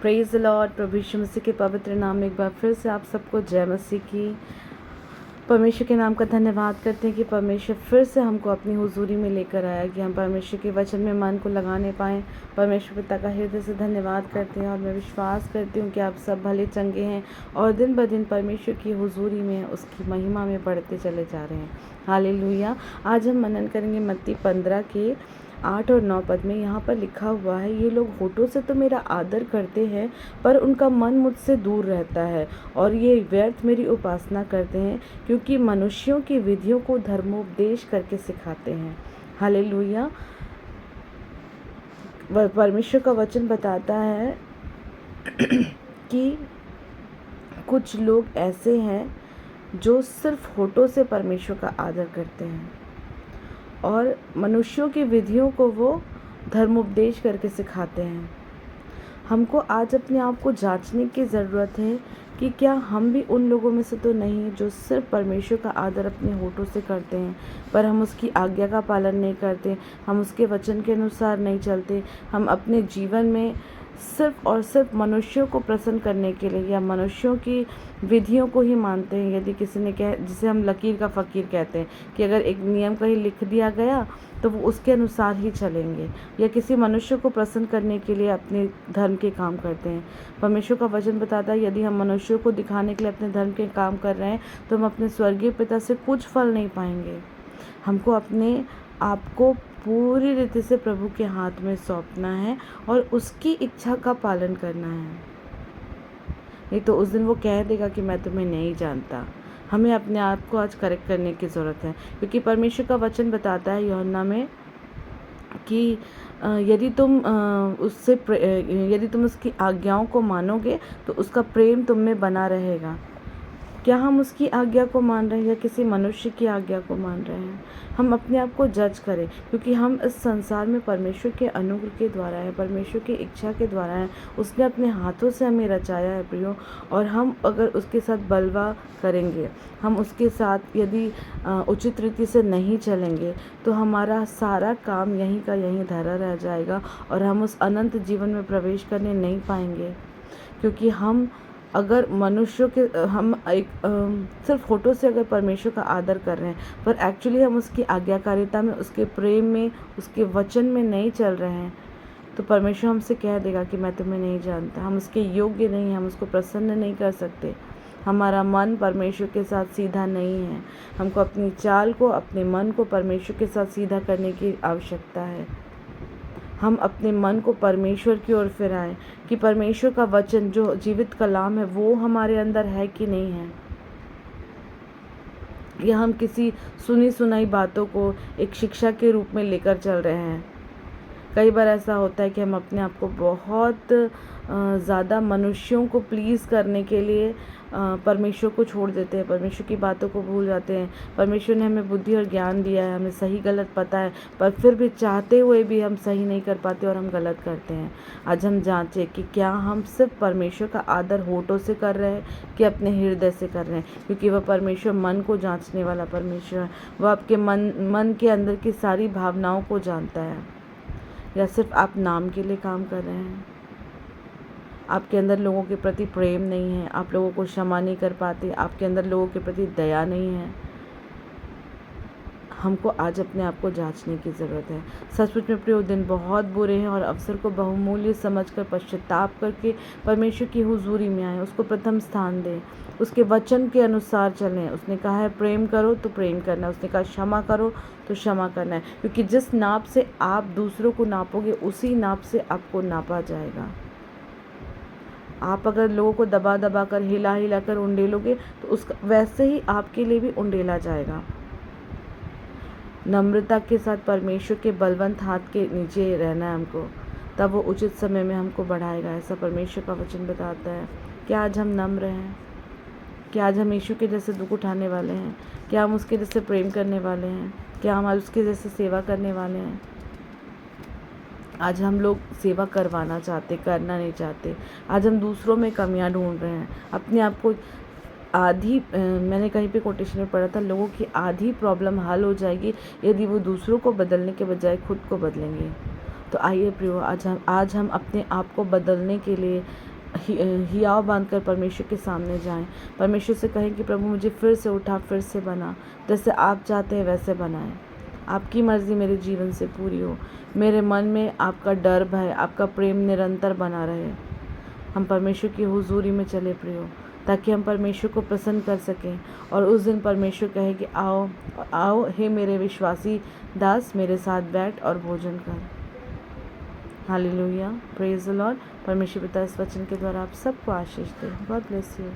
Praise the lord. प्रभु यीशु मसीह के पवित्र नाम में एक बार फिर से आप सबको जय मसीह की। परमेश्वर के नाम का धन्यवाद करते हैं कि परमेश्वर फिर से हमको अपनी हुजूरी में लेकर आया कि हम परमेश्वर के वचन में मन को लगाने पाएँ। परमेश्वर पिता का हृदय से धन्यवाद करते हैं और मैं विश्वास करती हूँ कि आप सब भले चंगे हैं और दिन ब दिन परमेश्वर की हुजूरी में उसकी महिमा में बढ़ते चले जा रहे हैं। हालेलुया। आज हम मनन करेंगे मत्ती 15 के 8 और 9 पद में। यहाँ पर लिखा हुआ है, ये लोग होठों से तो मेरा आदर करते हैं पर उनका मन मुझसे दूर रहता है और ये व्यर्थ मेरी उपासना करते हैं क्योंकि मनुष्यों की विधियों को धर्मोपदेश करके सिखाते हैं। हालेलुया। परमेश्वर का वचन बताता है कि कुछ लोग ऐसे हैं जो सिर्फ होठों से परमेश्वर का आदर करते हैं और मनुष्यों की विधियों को वो धर्मोपदेश करके सिखाते हैं। हमको आज अपने आप को जांचने की ज़रूरत है कि क्या हम भी उन लोगों में से तो नहीं जो सिर्फ परमेश्वर का आदर अपने होठों से करते हैं पर हम उसकी आज्ञा का पालन नहीं करते, हम उसके वचन के अनुसार नहीं चलते, हम अपने जीवन में सिर्फ और सिर्फ मनुष्यों को प्रसन्न करने के लिए या मनुष्यों की विधियों को ही मानते हैं। यदि किसी ने जिसे हम लकीर का फ़कीर कहते हैं कि अगर एक नियम कहीं लिख दिया गया तो वो उसके अनुसार ही चलेंगे या किसी मनुष्य को प्रसन्न करने के लिए अपने धर्म के काम करते हैं। परमेश्वर का वचन बताता है यदि हम मनुष्यों को दिखाने के लिए अपने धर्म के काम कर रहे हैं तो हम अपने स्वर्गीय पिता से कुछ फल नहीं पाएंगे। हमको अपने आपको पूरी रीति से प्रभु के हाथ में सौंपना है और उसकी इच्छा का पालन करना है। नहीं तो उस दिन वो कह देगा कि मैं तुम्हें नहीं जानता। हमें अपने आप को आज करेक्ट करने की ज़रूरत है क्योंकि परमेश्वर का वचन बताता है यूहन्ना में कि यदि तुम उसकी आज्ञाओं को मानोगे तो उसका प्रेम तुम में बना रहेगा। क्या हम उसकी आज्ञा को मान रहे हैं या किसी मनुष्य की आज्ञा को मान रहे हैं? हम अपने आप को जज करें क्योंकि हम इस संसार में परमेश्वर के अनुग्रह के द्वारा है, परमेश्वर की इच्छा के द्वारा है। उसने अपने हाथों से हमें रचाया है प्रियो, और हम अगर उसके साथ बलवा करेंगे, हम उसके साथ यदि उचित रीति से नहीं चलेंगे तो हमारा सारा काम यहीं का यहीं धरा रह जाएगा और हम उस अनंत जीवन में प्रवेश करने नहीं पाएंगे। क्योंकि हम अगर मनुष्यों के हम एक सिर्फ होठों से अगर परमेश्वर का आदर कर रहे हैं पर एक्चुअली हम उसकी आज्ञाकारिता में, उसके प्रेम में, उसके वचन में नहीं चल रहे हैं तो परमेश्वर हमसे कह देगा कि मैं तुम्हें नहीं जानता। हम उसके योग्य नहीं, हम उसको प्रसन्न नहीं कर सकते। हमारा मन परमेश्वर के साथ सीधा नहीं है। हमको अपनी चाल को, अपने मन को परमेश्वर के साथ सीधा करने की आवश्यकता है। हम अपने मन को परमेश्वर की ओर फिराएं कि परमेश्वर का वचन जो जीवित कलाम है वो हमारे अंदर है कि नहीं है, या हम किसी सुनी सुनाई बातों को एक शिक्षा के रूप में लेकर चल रहे हैं। कई बार ऐसा होता है कि हम अपने आप को बहुत ज़्यादा मनुष्यों को प्लीज़ करने के लिए परमेश्वर को छोड़ देते हैं, परमेश्वर की बातों को भूल जाते हैं। परमेश्वर ने हमें बुद्धि और ज्ञान दिया है, हमें सही गलत पता है, पर फिर भी चाहते हुए भी हम सही नहीं कर पाते और हम गलत करते हैं। आज हम जांचें कि क्या हम सिर्फ परमेश्वर का आदर होठों से कर रहे हैं कि अपने हृदय से कर रहे हैं, क्योंकि वह परमेश्वर मन को जाँचने वाला परमेश्वर है। वह आपके मन के अंदर की सारी भावनाओं को जानता है। या सिर्फ आप नाम के लिए काम कर रहे हैं, आपके अंदर लोगों के प्रति प्रेम नहीं है, आप लोगों को क्षमा नहीं कर पाते, आपके अंदर लोगों के प्रति दया नहीं है। हमको आज अपने आप को जांचने की ज़रूरत है। सचमुच में प्रिय दिन बहुत बुरे हैं और अवसर को बहुमूल्य समझकर पश्चाताप करके परमेश्वर की हुजूरी में आए, उसको प्रथम स्थान दें, उसके वचन के अनुसार चलें। उसने कहा है प्रेम करो तो प्रेम करना है, उसने कहा क्षमा करो तो क्षमा करना है, क्योंकि जिस नाप से आप दूसरों को नापोगे उसी नाप से आपको नापा जाएगा। आप अगर लोगों को दबा दबा कर, हिला हिला कर उंडेलोगे तो उसका वैसे ही आपके लिए भी उंडेला जाएगा। नम्रता के साथ परमेश्वर के बलवंत हाथ के नीचे रहना है हमको, तब वो उचित समय में हमको बढ़ाएगा, ऐसा परमेश्वर का वचन बताता है। क्या आज हम नम्र हैं? क्या आज हम यीशु के जैसे दुख उठाने वाले हैं? क्या हम उसके जैसे प्रेम करने वाले हैं? क्या हम उसके जैसे सेवा करने वाले हैं? आज हम लोग सेवा करवाना चाहते, करना नहीं चाहते। आज हम दूसरों में कमियां ढूंढ रहे हैं। अपने आप को मैंने कहीं पे कोटेशन में पढ़ा था, लोगों की आधी प्रॉब्लम हल हो जाएगी यदि वो दूसरों को बदलने के बजाय खुद को बदलेंगे। तो आइए प्रियो, आज हम अपने आप को बदलने के लिए हियाव बांधकर परमेश्वर के सामने जाएं। परमेश्वर से कहें कि प्रभु मुझे फिर से उठा, फिर से बना, जैसे आप चाहते हैं वैसे बनाएं। आपकी मर्ज़ी मेरे जीवन से पूरी हो। मेरे मन में आपका डर, भय, आपका प्रेम निरंतर बना रहे। हम परमेश्वर की हुजूरी में चले प्रियो, ताकि हम परमेश्वर को प्रसन्न कर सकें। और उस दिन परमेश्वर कहे कि आओ आओ हे मेरे विश्वासी दास, मेरे साथ बैठ और भोजन कर। Hallelujah, praise the lord. परमेश्वर पिता इस वचन के द्वारा आप सबको आशीष दे। God bless you.